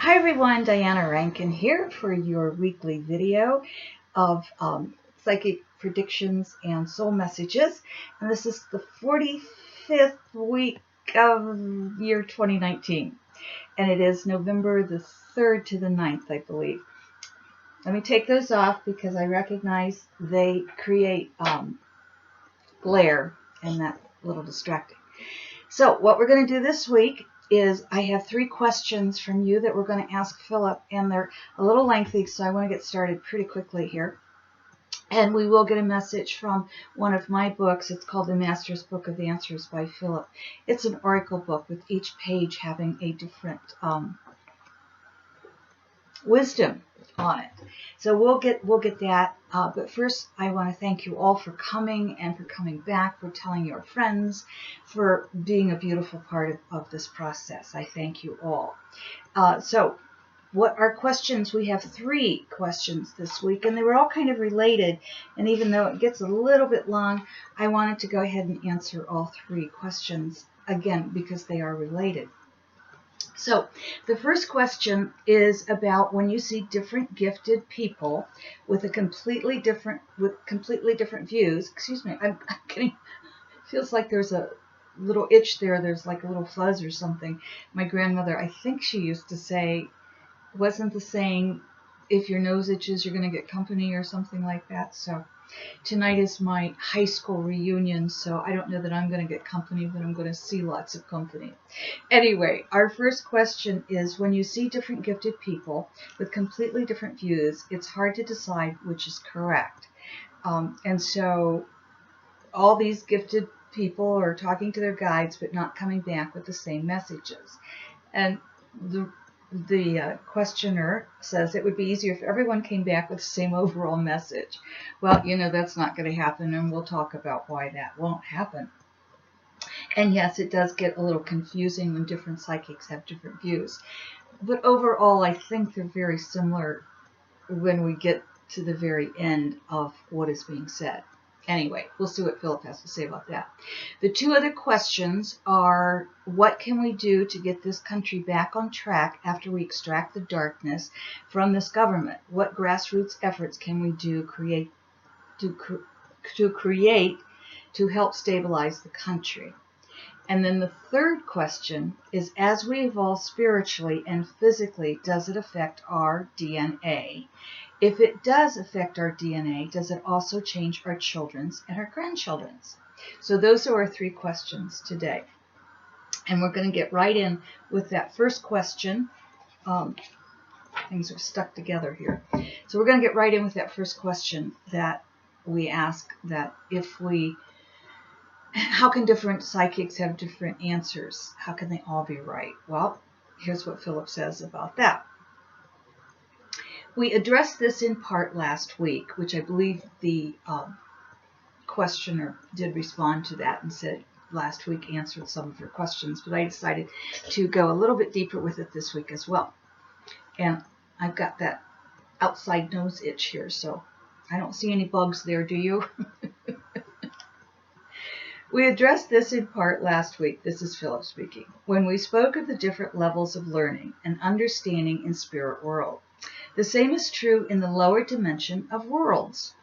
Hi everyone, Diana Rankin here for your weekly video of psychic predictions and soul messages. And this is the 45th week of year 2019. And it is November the 3rd to the 9th, I believe. Let me take those off because I recognize they create glare and that's a little distracting. So what we're going to do this week is I have 3 questions from you that we're going to ask Philip, and they're a little lengthy, so I want to get started pretty quickly here. And we will get a message from one of my books. It's called The Master's Book of Answers by Phillip. It's an oracle book with each page having a different wisdom on it. So we'll get that. But first, I want to thank you all for coming and for coming back, for telling your friends, for being a beautiful part of this process. I thank you all. So what are questions? We have 3 questions this week, and they were all kind of related. And even though it gets a little bit long, I wanted to go ahead and answer all 3 questions again because they are related. So the first question is about when you see different gifted people with completely different views. Excuse me, I'm getting, feels like there's a little itch there. There's like a little fuzz or something. My grandmother, I think she used to say, wasn't the saying, if your nose itches, you're going to get company or something like that. So tonight is my high school reunion, so I don't know that I'm going to get company, but I'm going to see lots of company. Anyway, our first question is, when you see different gifted people with completely different views, it's hard to decide which is correct. And so all these gifted people are talking to their guides, but not coming back with the same messages. And the questioner says it would be easier if everyone came back with the same overall message. Well, you know, that's not going to happen, and we'll talk about why that won't happen. And yes, it does get a little confusing when different psychics have different views. But overall, I think they're very similar when we get to the very end of what is being said. Anyway, we'll see what Philip has to say about that. The 2 other questions are, what can we do to get this country back on track after we extract the darkness from this government? What grassroots efforts can we do to help stabilize the country? And then the third question is, as we evolve spiritually and physically, does it affect our DNA? If it does affect our DNA, does it also change our children's and our grandchildren's? So those are our 3 questions today. And we're going to get right in with that first question. Things are stuck together here. So we're going to get right in with that first question that we ask, that how can different psychics have different answers? How can they all be right? Well, here's what Philip says about that. We addressed this in part last week, which I believe the questioner did respond to that and said last week answered some of your questions, but I decided to go a little bit deeper with it this week as well. And I've got that outside nose itch here, so I don't see any bugs there, do you? We addressed this in part last week. This is Philip speaking. When we spoke of the different levels of learning and understanding in spirit world. The same is true in the lower dimension of worlds.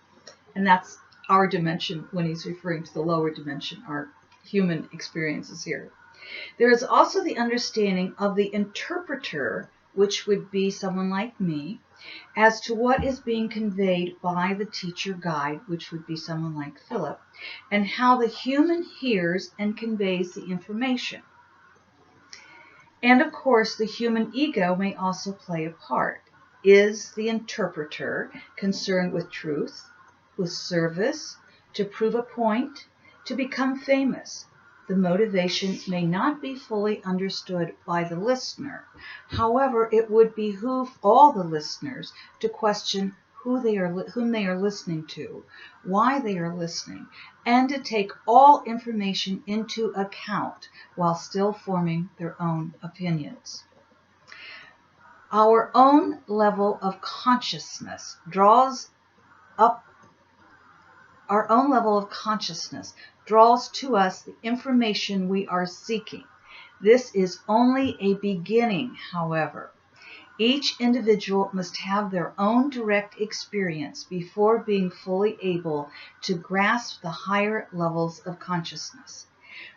And that's our dimension when he's referring to the lower dimension, our human experiences here. There is also the understanding of the interpreter, which would be someone like me, as to what is being conveyed by the teacher guide, which would be someone like Philip, and how the human hears and conveys the information. And of course, the human ego may also play a part. Is the interpreter concerned with truth, with service, to prove a point, to become famous? The motivation may not be fully understood by the listener. However, it would behoove all the listeners to question whom they are listening to, why they are listening, and to take all information into account while still forming their own opinions. Our own level of consciousness draws to us the information we are seeking. This is only a beginning, however. Each individual must have their own direct experience before being fully able to grasp the higher levels of consciousness.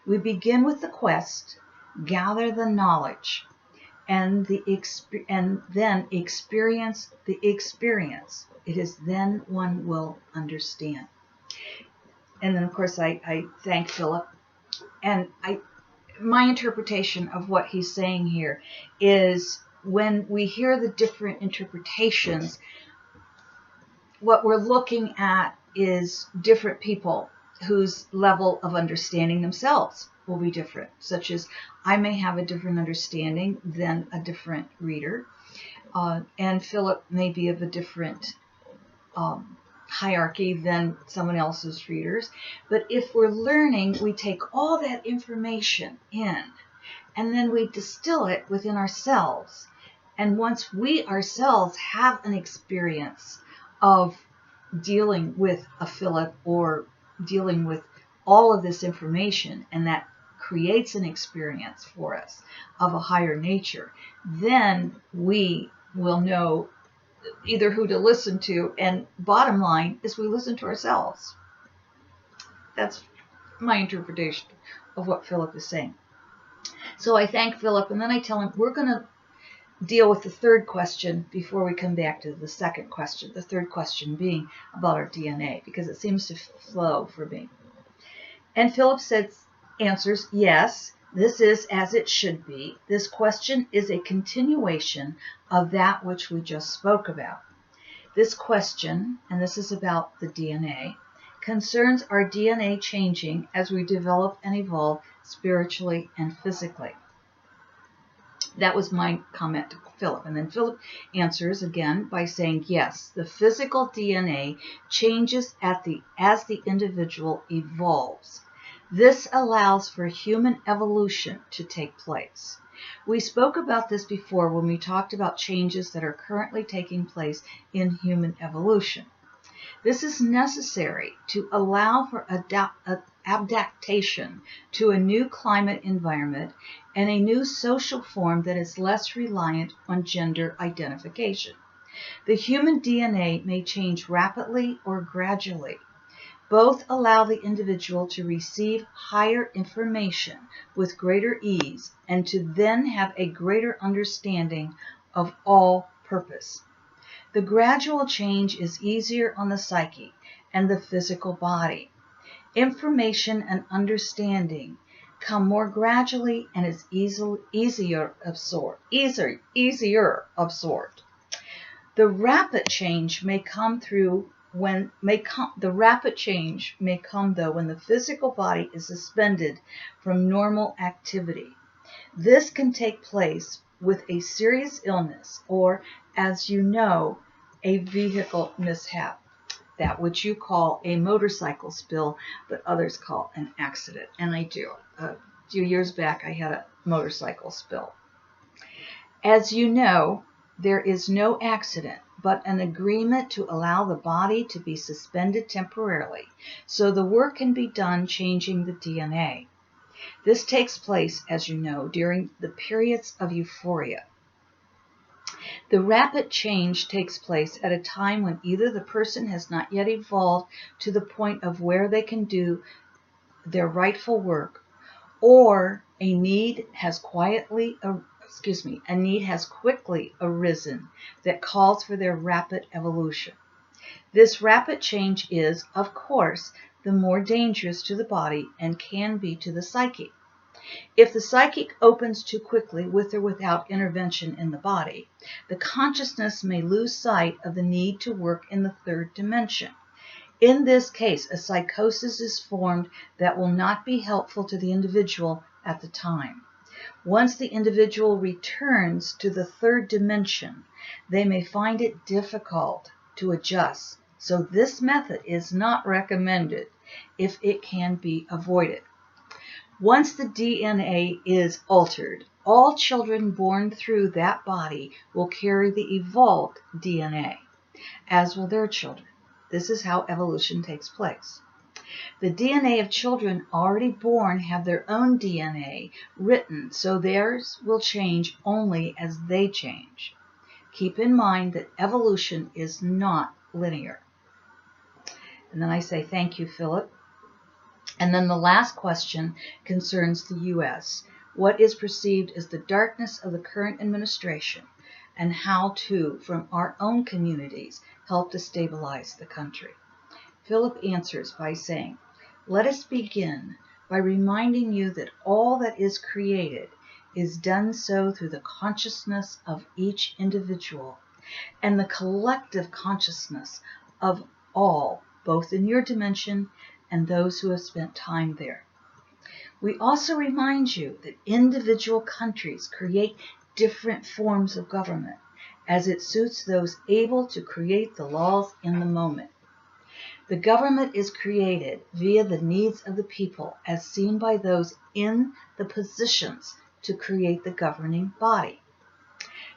We begin with the quest, gather the knowledge, and then experience the experience. It is then one will understand. And then, of course, I thank Philip. And my interpretation of what he's saying here is when we hear the different interpretations, what we're looking at is different people whose level of understanding themselves will be different, such as I may have a different understanding than a different reader, and Philip may be of a different hierarchy than someone else's readers. But if we're learning, we take all that information in, and then we distill it within ourselves. And once we ourselves have an experience of dealing with a Philip or dealing with all of this information, and that creates an experience for us of a higher nature, then we will know either who to listen to, and bottom line is we listen to ourselves. That's my interpretation of what Philip is saying. So I thank Philip, and then I tell him we're going to deal with the third question before we come back to the second question, the third question being about our DNA, because it seems to flow for me. And Philip answers, yes, this is as it should be. This question is a continuation of that which we just spoke about. This question, and this is about the DNA, concerns our DNA changing as we develop and evolve spiritually and physically. That was my comment to Philip. And then Philip answers again by saying, yes, the physical DNA changes as the individual evolves. This allows for human evolution to take place. We spoke about this before when we talked about changes that are currently taking place in human evolution. This is necessary to allow for adaptation to a new climate environment and a new social form that is less reliant on gender identification. The human DNA may change rapidly or gradually. Both allow the individual to receive higher information with greater ease and to then have a greater understanding of all purpose. The gradual change is easier on the psyche and the physical body. Information and understanding come more gradually and is easier absorbed. The rapid change may come though when the physical body is suspended from normal activity. This can take place with a serious illness or, as you know, a vehicle mishap, that which you call a motorcycle spill, but others call an accident. And I do. A few years back, I had a motorcycle spill. As you know, there is no accident, but an agreement to allow the body to be suspended temporarily, so the work can be done changing the DNA. This takes place, as you know, during the periods of euphoria. The rapid change takes place at a time when either the person has not yet evolved to the point of where they can do their rightful work, or a need has quickly arisen that calls for their rapid evolution. This rapid change is, of course, the more dangerous to the body and can be to the psyche. If the psychic opens too quickly with or without intervention in the body, the consciousness may lose sight of the need to work in the third dimension. In this case, a psychosis is formed that will not be helpful to the individual at the time. Once the individual returns to the third dimension, they may find it difficult to adjust, so this method is not recommended if it can be avoided. Once the DNA is altered, all children born through that body will carry the evolved DNA, as will their children. This is how evolution takes place. The DNA of children already born have their own DNA written, so theirs will change only as they change. Keep in mind that evolution is not linear. And then I say, thank you, Philip. And then the last question concerns the U.S. What is perceived as the darkness of the current administration, and how to, from our own communities, help to stabilize the country? Philip answers by saying, let us begin by reminding you that all that is created is done so through the consciousness of each individual and the collective consciousness of all, both in your dimension and those who have spent time there. We also remind you that individual countries create different forms of government as it suits those able to create the laws in the moment. The government is created via the needs of the people as seen by those in the positions to create the governing body.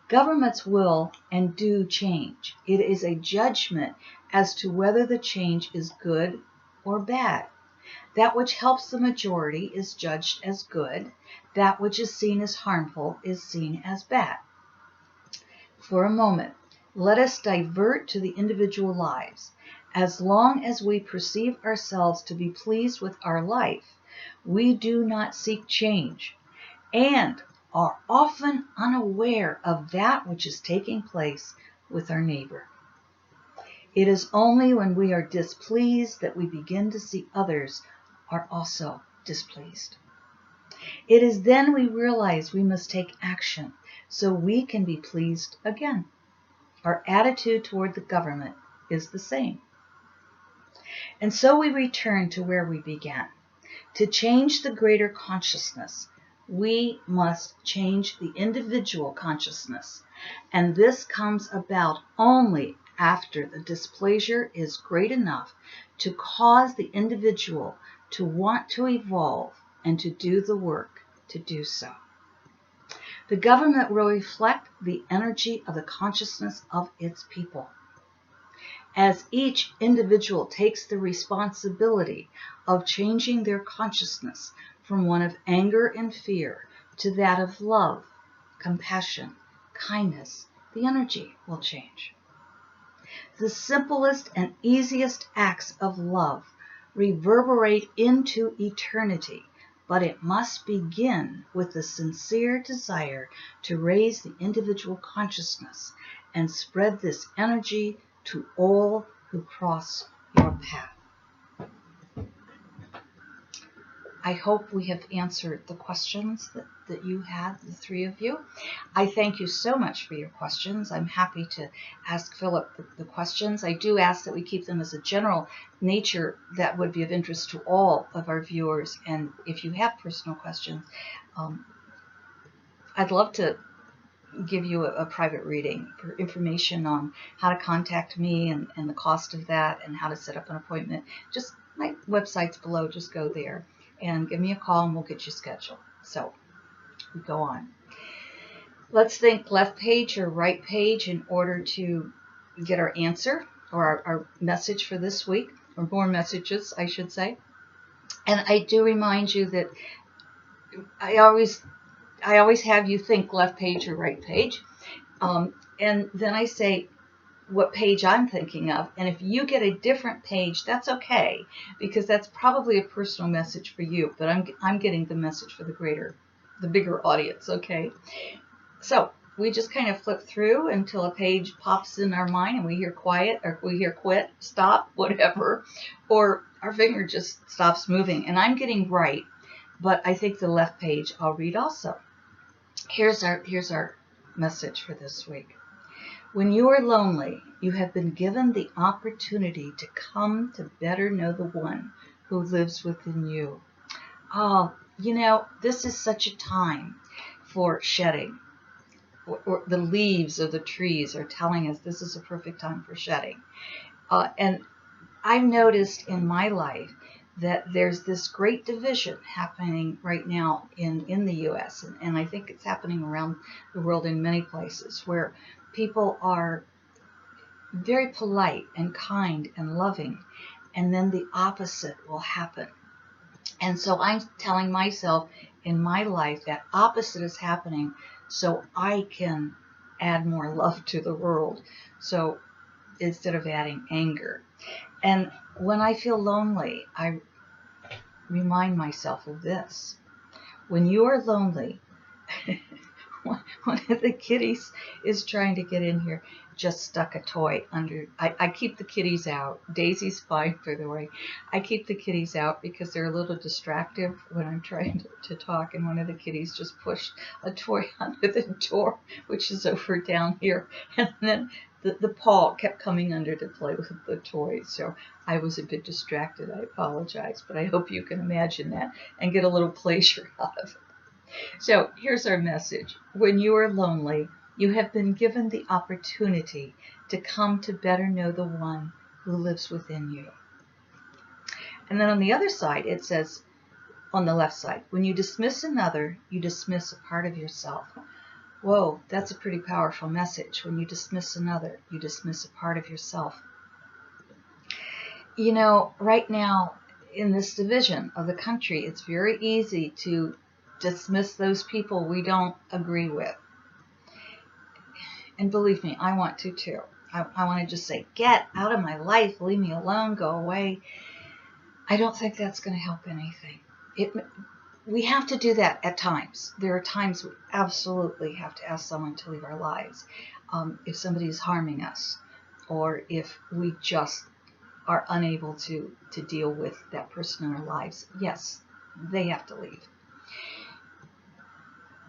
Governments will and do change. It is a judgment as to whether the change is good or bad. That which helps the majority is judged as good. That which is seen as harmful is seen as bad. For a moment, let us divert to the individual lives. As long as we perceive ourselves to be pleased with our life, we do not seek change and are often unaware of that which is taking place with our neighbor. It is only when we are displeased that we begin to see others are also displeased. It is then we realize we must take action so we can be pleased again. Our attitude toward the government is the same. And so we return to where we began. To change the greater consciousness, we must change the individual consciousness. And this comes about only after the displeasure is great enough to cause the individual to want to evolve and to do the work to do so. The government will reflect the energy of the consciousness of its people. As each individual takes the responsibility of changing their consciousness from one of anger and fear to that of love, compassion, kindness, the energy will change. The simplest and easiest acts of love reverberate into eternity, but it must begin with the sincere desire to raise the individual consciousness and spread this energy to all who cross your path. I hope we have answered the questions that you had, the three of you. I thank you so much for your questions. I'm happy to ask Philip the questions. I do ask that we keep them as a general nature that would be of interest to all of our viewers. And if you have personal questions, I'd love to give you a private reading for information on how to contact me and the cost of that and how to set up an appointment. Just my website's below. Just go there and give me a call and we'll get you scheduled. So we go on. Let's think left page or right page in order to get our answer or our message for this week, or more messages, I should say. And I do remind you that I always have you think left page or right page. And then I say what page I'm thinking of. And if you get a different page, that's okay, because that's probably a personal message for you. But I'm getting the message for the bigger audience, okay? So we just kind of flip through until a page pops in our mind and we hear quiet, or we hear quit, stop, whatever, or our finger just stops moving. And I'm getting right, but I think the left page I'll read also. Here's our message for this week. When you are lonely, you have been given the opportunity to come to better know the one who lives within you. Oh, this is such a time for shedding. Or the leaves of the trees are telling us this is a perfect time for shedding. And I've noticed in my life that there's this great division happening right now in the U.S. And I think it's happening around the world in many places where people are very polite and kind and loving, and then the opposite will happen. And so I'm telling myself in my life that opposite is happening so I can add more love to the world. So instead of adding anger. And when I feel lonely, I remind myself of this. When you are lonely, one of the kitties is trying to get in here, just stuck a toy under. I keep the kitties out. Daisy's fine, by the way. I keep the kitties out because they're a little distractive when I'm trying to talk, and one of the kitties just pushed a toy under the door, which is over down here, and then the paw kept coming under to play with the toy. So I was a bit distracted. I apologize, but I hope you can imagine that and get a little pleasure out of it. So here's our message. When you are lonely, you have been given the opportunity to come to better know the one who lives within you. And then on the other side, it says, on the left side, when you dismiss another, you dismiss a part of yourself. Whoa, that's a pretty powerful message. When you dismiss another, you dismiss a part of yourself. You know, right now in this division of the country, it's very easy to dismiss those people we don't agree with. And believe me, I want to too. I want to just say, get out of my life, leave me alone, go away. I don't think that's going to help anything. We have to do that at times. There are times we absolutely have to ask someone to leave our lives. If somebody is harming us, or if we just are unable to deal with that person in our lives, yes, they have to leave.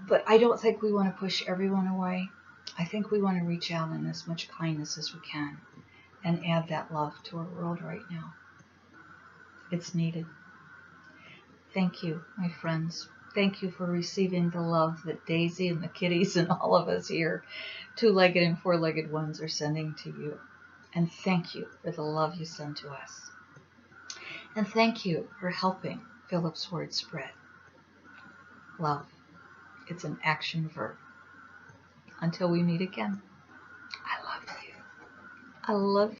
But I don't think we want to push everyone away. I think we want to reach out in as much kindness as we can and add that love to our world right now. It's needed. Thank you, my friends. Thank you for receiving the love that Daisy and the kitties and all of us here, two-legged and four-legged ones, are sending to you. And thank you for the love you send to us. And thank you for helping Phillip's word spread. Love. It's an action verb. Until we meet again, I love you. I love you.